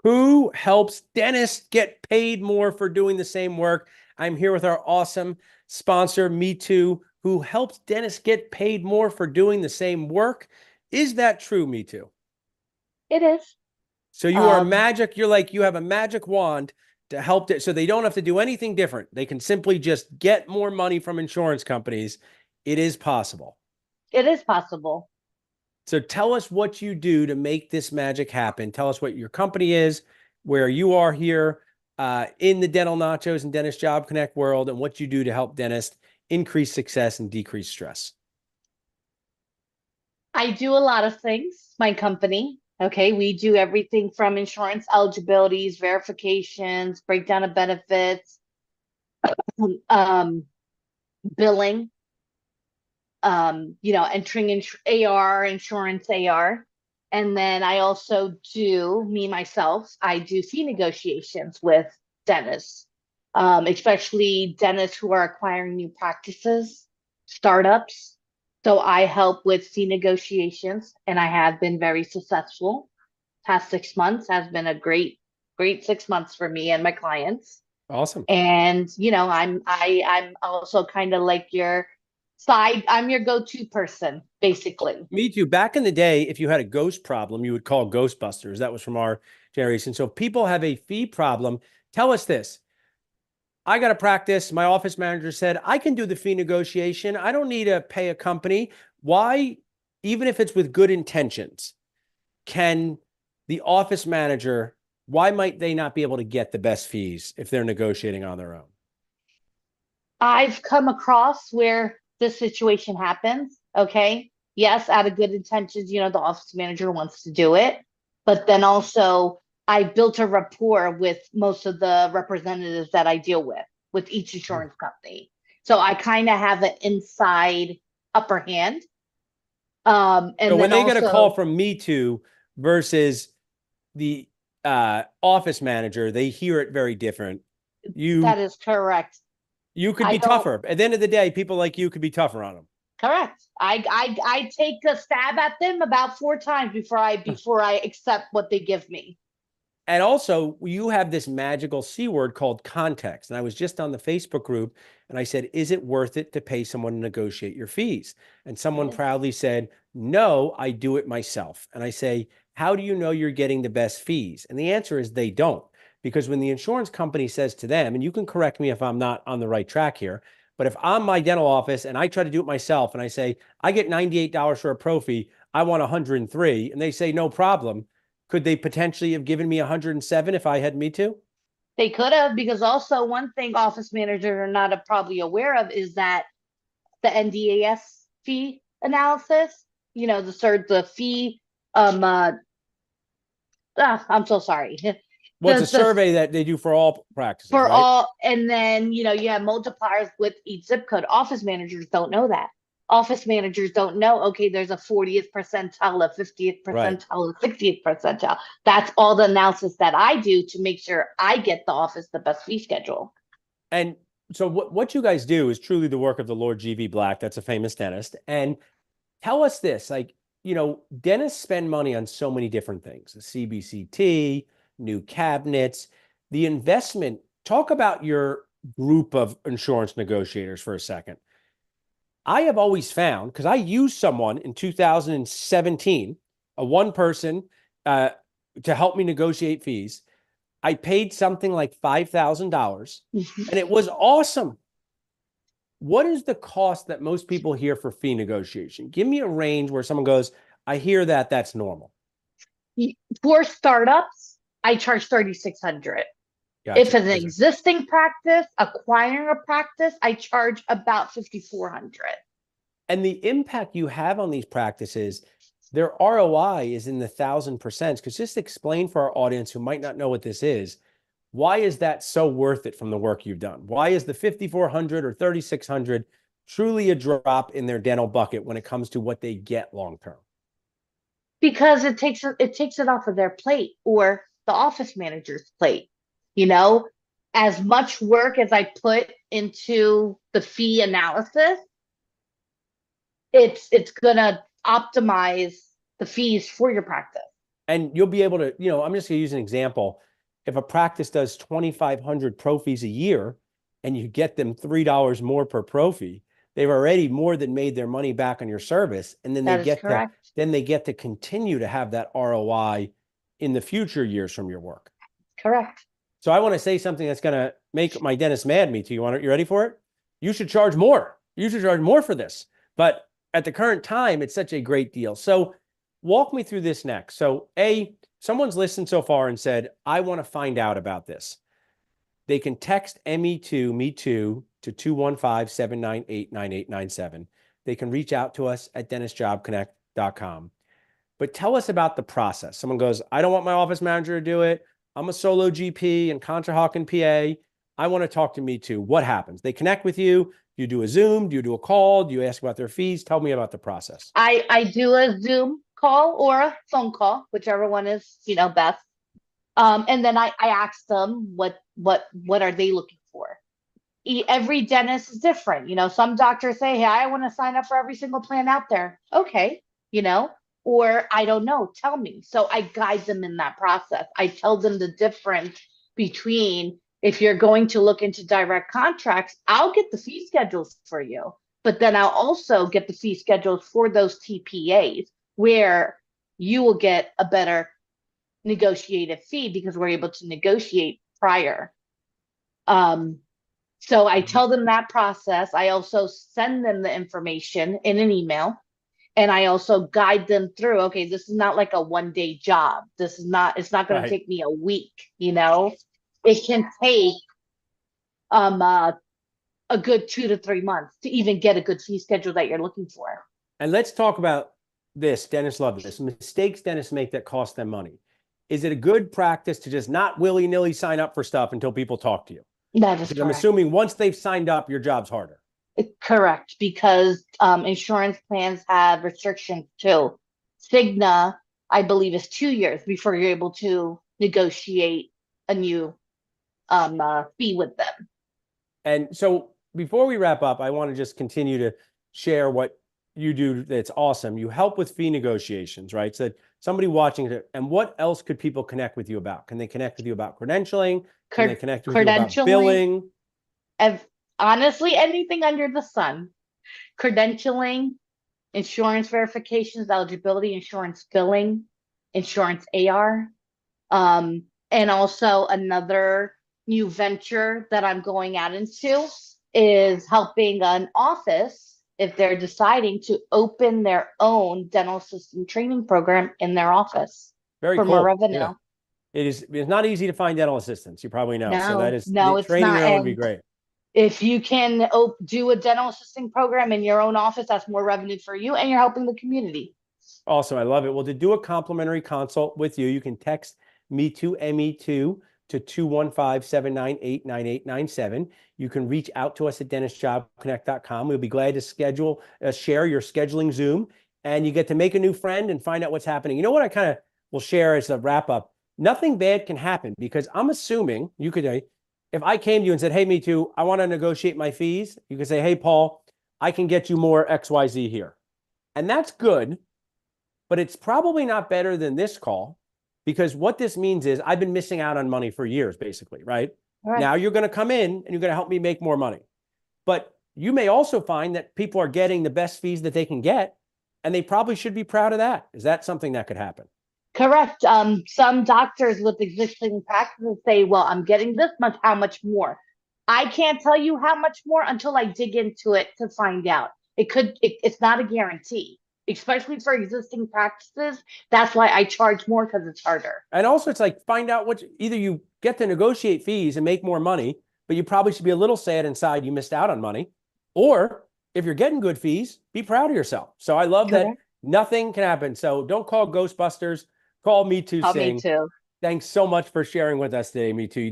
Who helps dentists get paid more for doing the same work? I'm here with our awesome sponsor, Me Too, who helps dentists get paid more for doing the same work. Is that true, Me Too? It is. So you are Um, magic. You're like, you have a magic wand to help it. So they don't have to do anything different. They can simply just get more money from insurance companies. It is possible. it is possible. So tell us what you do to make this magic happen. Tell us what your company is, where you are here in the Dental Nachos and Dentist Job Connect world, and what you do to help dentists increase success and decrease stress. I do a lot of things, my company. Okay, we do everything from insurance eligibilities, verifications, breakdown of benefits, um, billing, entering AR, insurance AR. And then I also do, me myself, I do fee negotiations with dentists, especially dentists who are acquiring new practices, startups. So I help with fee negotiations, and I have been very successful. Past 6 months has been a great 6 months for me and my clients. Awesome. And I'm also kind of like your side, I'm your go-to person, basically. Me too. Back in the day, if you had a ghost problem, you would call Ghostbusters. That was from our generation. So if people have a fee problem, tell us this. I got to practice. My office manager said, I can do the fee negotiation. I don't need to pay a company. Why, even if it's with good intentions, can the office manager, why might they not be able to get the best fees if they're negotiating on their own? I've come across where this situation happens. Okay. Yes, out of good intentions, the office manager wants to do it. But then also, I built a rapport with most of the representatives that I deal with each insurance company. So I kind of have an inside upper hand. So And when then they get a call also, from Me Too versus the office manager, they hear it very different. You that is correct. you could I be don't, tougher. At the end of the day, people like you could be tougher on correct. I take a stab at them about 4 times them. before I accept what they give me. And also, you have this magical C word called context. And I was just on the Facebook group and I said, is it worth it to pay someone to negotiate your fees? And It someone is. proudly said, no, I do it myself. And I say, how do you know you're getting the best fees? And the answer is they don't. Because when the insurance company says to them, and you can correct me if I'm not on the right track here, but if I'm my dental office and I try to do it myself and I say, I get $98 for a pro fee, I want 103, and they say, no problem, could they potentially have given me 107 if I had Me Too? They could have, because also one thing office managers are not probably aware of is that the NDAS fee analysis, the fee, um, uh, I'm so sorry. What's a The survey that they do for all practices, for right? all, and then you have multipliers with each zip code. Office managers don't know that. Office managers don't know, okay, there's a 40th percentile, a 50th Right. percentile, a 60th percentile. That's all the analysis that I do to make sure I get the office the best fee schedule. And so what you guys do is truly the work of the Lord G.V. Black. That's a famous dentist. And tell us this, like, dentists spend money on so many different things, the CBCT, new cabinets, the investment. Talk about your group of insurance negotiators for a second. I have always found, because I used someone in 2017, a one person uh, to help me negotiate fees. I paid something like $5,000 and it was awesome. What is the cost that most people hear for fee negotiation? Give me a range where someone goes, I hear that that's normal. For startups, I charge 3,600. If Gotcha. it's an existing practice, acquiring a practice, I charge about 5,400. And the impact you have on these practices, their ROI is in the 1,000%. Because just explain for our audience who might not know what this is, why is that so worth it from the work you've done? Why is the 5,400 or 3,600 truly a drop in their dental bucket when it comes to what they get long term? Because it takes it off of their plate or the office manager's plate. You know, as much work as I put into the fee analysis, it's gonna optimize the fees for your practice. And you'll be able to, I'm just going to use an example. If a practice does 2,500 pro fees a year and you get them $3 more per pro fee, they've already more than made their money back on your service. And then That is correct. they get to continue to have that ROI in the future years from your work. Correct. So I want to say something that's going to make my dentist mad at me too. You ready for it? You should charge more. You should charge more for this. But at the current time, it's such a great deal. So walk me through this next. So someone's listened so far and said, I want to find out about this. They can text me too to 215-798-9897. They can reach out to us at dentistjobconnect.com. But tell us about the process. Someone goes, I don't want my office manager to do it. I'm a solo GP in Conshohocken, PA. I want to talk to Me Too. What happens? They connect with you. You do a Zoom? Do you do a call? Do you ask about their fees? Tell me about the process. I do a Zoom call or a phone call, whichever one is, best. And then I ask them what are they looking for. Every dentist is different. Some doctors say, hey, I want to sign up for every single plan out there. Okay. Or I don't know, tell me. So I guide them in that process. I tell them the difference between, if you're going to look into direct contracts, I'll get the fee schedules for you, but then I'll also get the fee schedules for those TPAs where you will get a better negotiated fee because we're able to negotiate prior. So I tell them that process. I also send them the information in an email. And I also guide them through, okay, this is not like a 1-day job. It's not going to take me a week, It can take a good 2 to 3 months to even get a good fee schedule that you're looking for. And let's talk about this. Dentists love this. Mistakes dentists make that cost them money. Is it a good practice to just not willy-nilly sign up for stuff until people talk to you? That is correct. I'm assuming once they've signed up, your job's harder. Correct, because insurance plans have restrictions too. Cigna, I believe, is 2 years before you're able to negotiate a new fee with them. And so before we wrap up, I want to just continue to share what you do that's awesome. You help with fee negotiations, right? So that somebody watching it, and what else could people connect with you about? Can they connect with you about credentialing? Can they connect with you about billing? Honestly, anything under the sun. Credentialing, insurance verifications, eligibility, insurance billing, insurance AR. And also another new venture that I'm going out into is helping an office if they're deciding to open their own dental assistant training program in their office for more revenue. Yeah. It's not easy to find dental assistants, you probably know. So that is, it's training not, your own would be great. If you can do a dental assisting program in your own office, that's more revenue for you and you're helping the community. Awesome. I love it. Well, to do a complimentary consult with you, you can text Me Too, ME2 to 215-798-9897. You can reach out to us at dentistjobconnect.com. We'll be glad to share your scheduling Zoom, and you get to make a new friend and find out what's happening. You know what I kind of will share as a wrap up? Nothing bad can happen, because I'm assuming you could, if I came to you and said, hey, Me Too, I want to negotiate my fees, you could say, hey, Paul, I can get you more XYZ here. And that's good, but it's probably not better than this call, because what this means is I've been missing out on money for years, basically, right? Now you're going to come in and you're going to help me make more money. But you may also find that people are getting the best fees that they can get, and they probably should be proud of that. Is that something that could happen? Correct. Some doctors with existing practices say, well, I'm getting this much, how much more? I can't tell you how much more until I dig into it to find out. It's not a guarantee, especially for existing practices. That's why I charge more, because it's harder. And also it's like, find out either you get to negotiate fees and make more money, but you probably should be a little sad inside you missed out on money. Or if you're getting good fees, be proud of yourself. So I love that nothing can happen. So don't call Ghostbusters. Call Me Too. Call Me Too. Thanks so much for sharing with us today, Me Too. You did